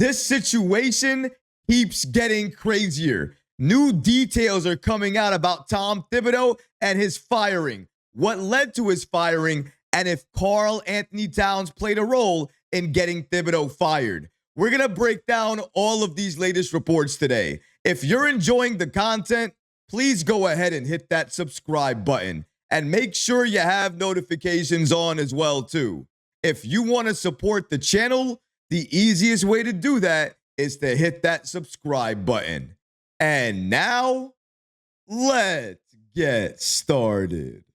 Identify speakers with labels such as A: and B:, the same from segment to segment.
A: This situation keeps getting crazier. New details are coming out about Tom Thibodeau and his firing, what led to his firing, and if Karl-Anthony Towns played a role in getting Thibodeau fired. We're going to break down all of these latest reports today. If you're enjoying the content, please go ahead and hit that subscribe button and make sure you have notifications on as well too. If you want to support the channel, the easiest way to do that is to hit that subscribe button. And now, let's get started.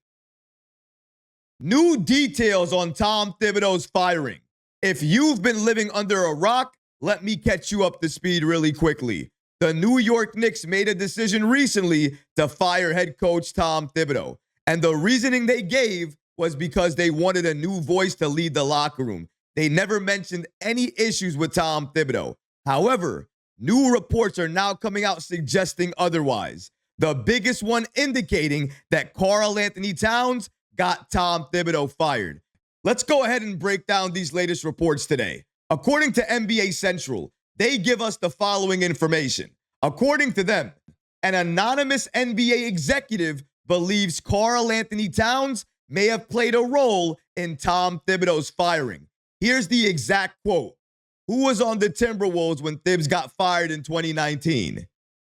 A: New details on Tom Thibodeau's firing. If you've been living under a rock, let me catch you up to speed really quickly. The New York Knicks made a decision recently to fire head coach Tom Thibodeau. And the reasoning they gave was because they wanted a new voice to lead the locker room. They never mentioned any issues with Tom Thibodeau. However, new reports are now coming out suggesting otherwise. The biggest one indicating that Karl-Anthony Towns got Tom Thibodeau fired. Let's go ahead and break down these latest reports today. According to NBA Central, they give us the following information. According to them, an anonymous NBA executive believes Karl-Anthony Towns may have played a role in Tom Thibodeau's firing. Here's the exact quote. Who was on the Timberwolves when Thibs got fired in 2019?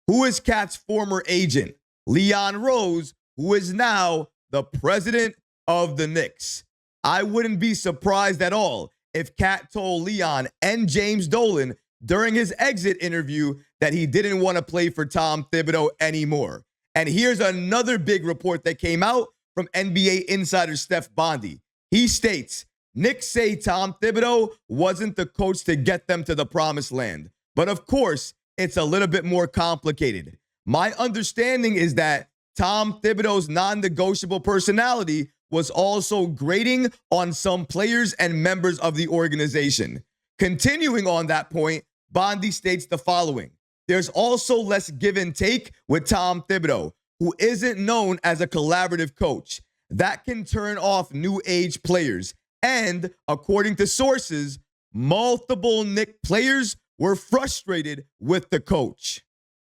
A: Who is Cat's former agent? Leon Rose, who is now the president of the Knicks. I wouldn't be surprised at all if Cat told Leon and James Dolan during his exit interview that he didn't want to play for Tom Thibodeau anymore. And here's another big report that came out from NBA insider Steph Bondy. He states, Knicks say Tom Thibodeau wasn't the coach to get them to the promised land. But of course, it's a little bit more complicated. My understanding is that Tom Thibodeau's non-negotiable personality was also grating on some players and members of the organization. Continuing on that point, Bondy states the following. There's also less give and take with Tom Thibodeau, who isn't known as a collaborative coach. That can turn off new age players. And according to sources, multiple Knicks players were frustrated with the coach.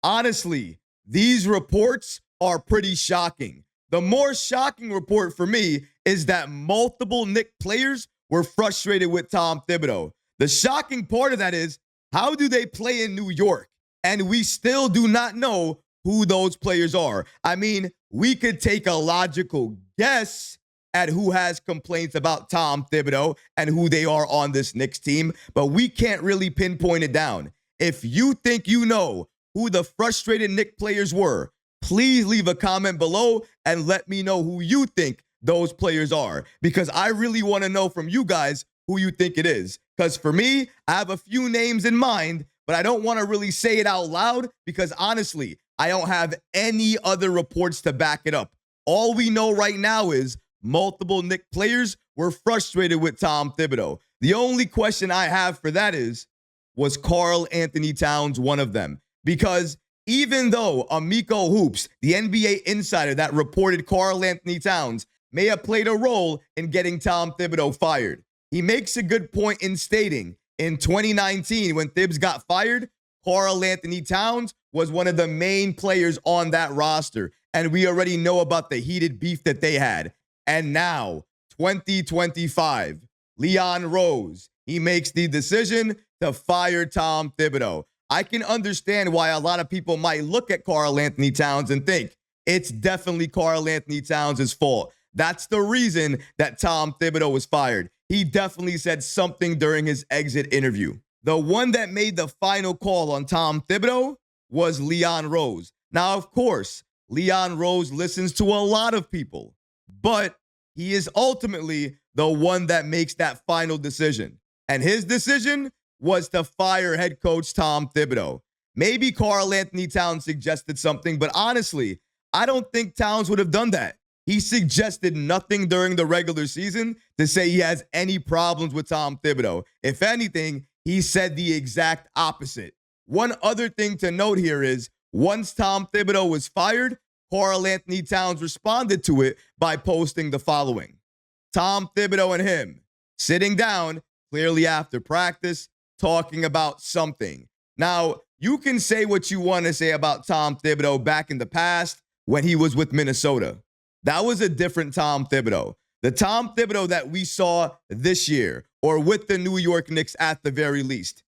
A: Honestly, these reports are pretty shocking. The more shocking report for me is that multiple Knicks players were frustrated with Tom Thibodeau. The shocking part of that is, how do they play in New York? And we still do not know who those players are. I mean, we could take a logical guess at who has complaints about Tom Thibodeau and who they are on this Knicks team, but we can't really pinpoint it down. If you think you know who the frustrated Knicks players were, please leave a comment below and let me know who you think those players are, because I really want to know from you guys who you think it is. Because for me, I have a few names in mind, but I don't want to really say it out loud because honestly, I don't have any other reports to back it up. All we know right now is multiple Knicks players were frustrated with Tom Thibodeau. The only question I have for that is, was Karl-Anthony Towns one of them? Because even though Amico Hoops, the NBA insider that reported Karl-Anthony Towns may have played a role in getting Tom Thibodeau fired, he makes a good point in stating in 2019 when Thibs got fired, Karl-Anthony Towns was one of the main players on that roster. And we already know about the heated beef that they had. And now, 2025, Leon Rose, he makes the decision to fire Tom Thibodeau. I can understand why a lot of people might look at Karl-Anthony Towns and think it's definitely Karl-Anthony Towns' fault. That's the reason that Tom Thibodeau was fired. He definitely said something during his exit interview. The one that made the final call on Tom Thibodeau was Leon Rose. Now, of course, Leon Rose listens to a lot of people, but he is ultimately the one that makes that final decision. And his decision was to fire head coach Tom Thibodeau. Maybe Karl-Anthony Towns suggested something, but honestly, I don't think Towns would have done that. He suggested nothing during the regular season to say he has any problems with Tom Thibodeau. If anything, he said the exact opposite. One other thing to note here is, once Tom Thibodeau was fired, Karl-Anthony Towns responded to it by posting the following. Tom Thibodeau and him sitting down, clearly after practice, talking about something. Now, you can say what you want to say about Tom Thibodeau back in the past when he was with Minnesota. That was a different Tom Thibodeau. The Tom Thibodeau that we saw this year, or with the New York Knicks at the very least,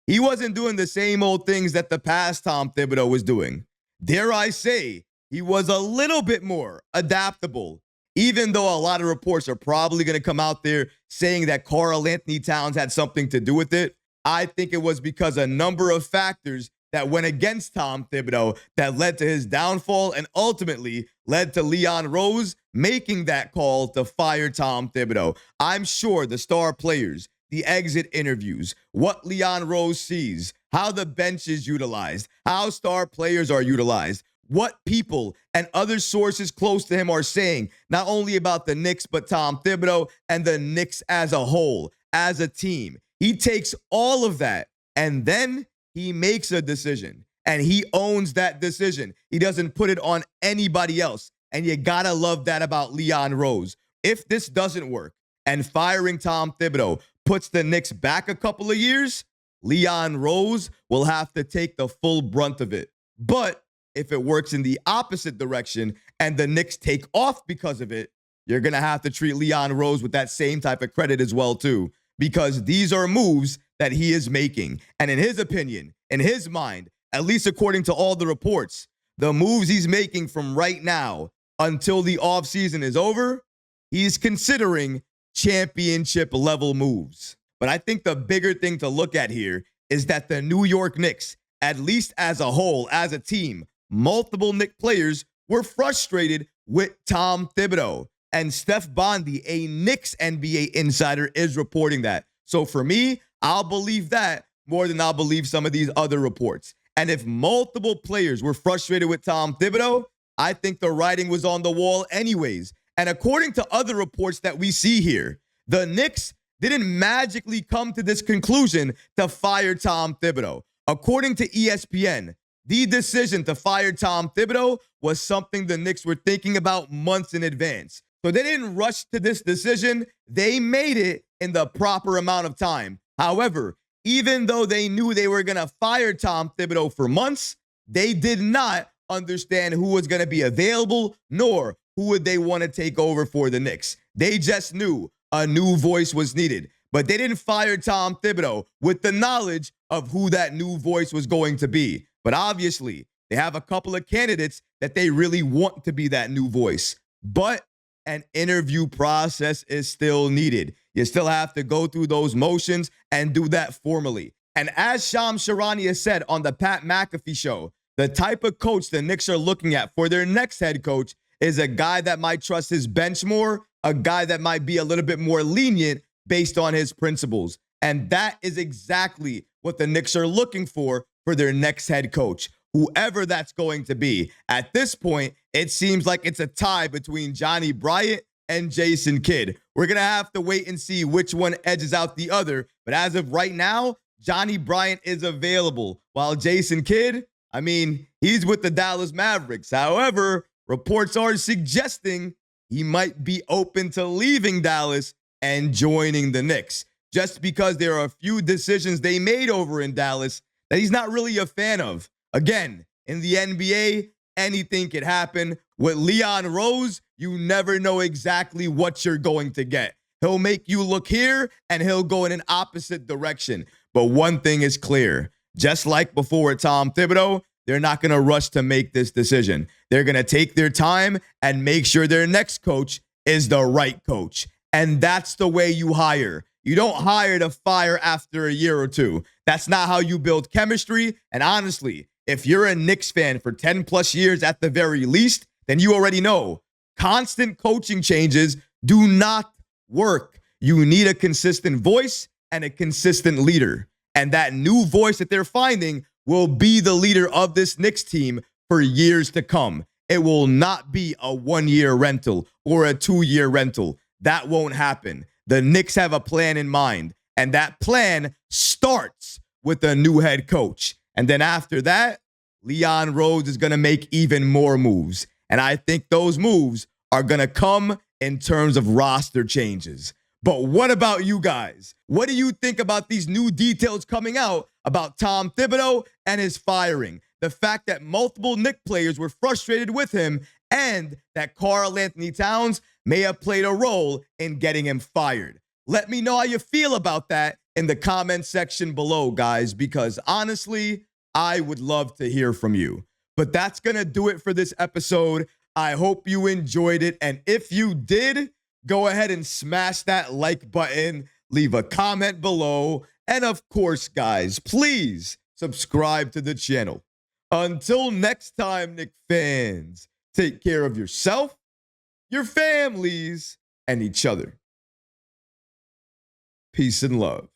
A: he wasn't doing the same old things that the past Tom Thibodeau was doing. Dare I say, he was a little bit more adaptable, even though a lot of reports are probably going to come out there saying that Karl-Anthony Towns had something to do with it. I think it was because a number of factors that went against Tom Thibodeau that led to his downfall and ultimately led to Leon Rose making that call to fire Tom Thibodeau. I'm sure the star players, the exit interviews, what Leon Rose sees, how the bench is utilized, how star players are utilized, what people and other sources close to him are saying, not only about the Knicks, but Tom Thibodeau and the Knicks as a whole, as a team. He takes all of that and then he makes a decision and he owns that decision. He doesn't put it on anybody else. And you gotta love that about Leon Rose. If this doesn't work and firing Tom Thibodeau puts the Knicks back a couple of years, Leon Rose will have to take the full brunt of it. But if it works in the opposite direction and the Knicks take off because of it, you're going to have to treat Leon Rose with that same type of credit as well, too, because these are moves that he is making. And in his opinion, in his mind, at least according to all the reports, the moves he's making from right now until the offseason is over, he's considering championship level moves. But I think the bigger thing to look at here is that the New York Knicks, at least as a whole, as a team, multiple Knicks players were frustrated with Tom Thibodeau. And Steph Bondy, a Knicks NBA insider, is reporting that. So for me, I'll believe that more than I'll believe some of these other reports. And if multiple players were frustrated with Tom Thibodeau, I think the writing was on the wall anyways. And according to other reports that we see here, the Knicks didn't magically come to this conclusion to fire Tom Thibodeau. According to ESPN, the decision to fire Tom Thibodeau was something the Knicks were thinking about months in advance. So they didn't rush to this decision. They made it in the proper amount of time. However, even though they knew they were going to fire Tom Thibodeau for months, they did not understand who was going to be available, nor who would they want to take over for the Knicks. They just knew a new voice was needed. But they didn't fire Tom Thibodeau with the knowledge of who that new voice was going to be. But obviously, they have a couple of candidates that they really want to be that new voice. But an interview process is still needed. You still have to go through those motions and do that formally. And as Shams Charania has said on the Pat McAfee show, the type of coach the Knicks are looking at for their next head coach is a guy that might trust his bench more, a guy that might be a little bit more lenient based on his principles. And that is exactly what the Knicks are looking for their next head coach, whoever that's going to be. At this point, it seems like it's a tie between Johnny Bryant and Jason Kidd. We're going to have to wait and see which one edges out the other. But as of right now, Johnny Bryant is available, while Jason Kidd, he's with the Dallas Mavericks. However, reports are suggesting he might be open to leaving Dallas and joining the Knicks, just because there are a few decisions they made over in Dallas that he's not really a fan of. Again, in the NBA, anything could happen. With Leon Rose, you never know exactly what you're going to get. He'll make you look here and he'll go in an opposite direction. But one thing is clear, just like before with Tom Thibodeau, they're not going to rush to make this decision. They're going to take their time and make sure their next coach is the right coach. And that's the way you hire. You don't hire to fire after a year or two. That's not how you build chemistry. And honestly, if you're a Knicks fan for 10 plus years at the very least, then you already know constant coaching changes do not work. You need a consistent voice and a consistent leader. And that new voice that they're finding will be the leader of this Knicks team for years to come. It will not be a 1-year rental or a 2-year rental. That won't happen. The Knicks have a plan in mind, and that plan starts with a new head coach. And then after that, Leon Rose is going to make even more moves. And I think those moves are going to come in terms of roster changes. But what about you guys? What do you think about these new details coming out about Tom Thibodeau and his firing? The fact that multiple Knicks players were frustrated with him and that Karl-Anthony Towns may have played a role in getting him fired. Let me know how you feel about that in the comment section below, guys, because honestly, I would love to hear from you. But that's going to do it for this episode. I hope you enjoyed it. And if you did, go ahead and smash that like button, leave a comment below, and of course, guys, please subscribe to the channel. Until next time, Knicks fans, take care of yourself, your families, and each other. Peace and love.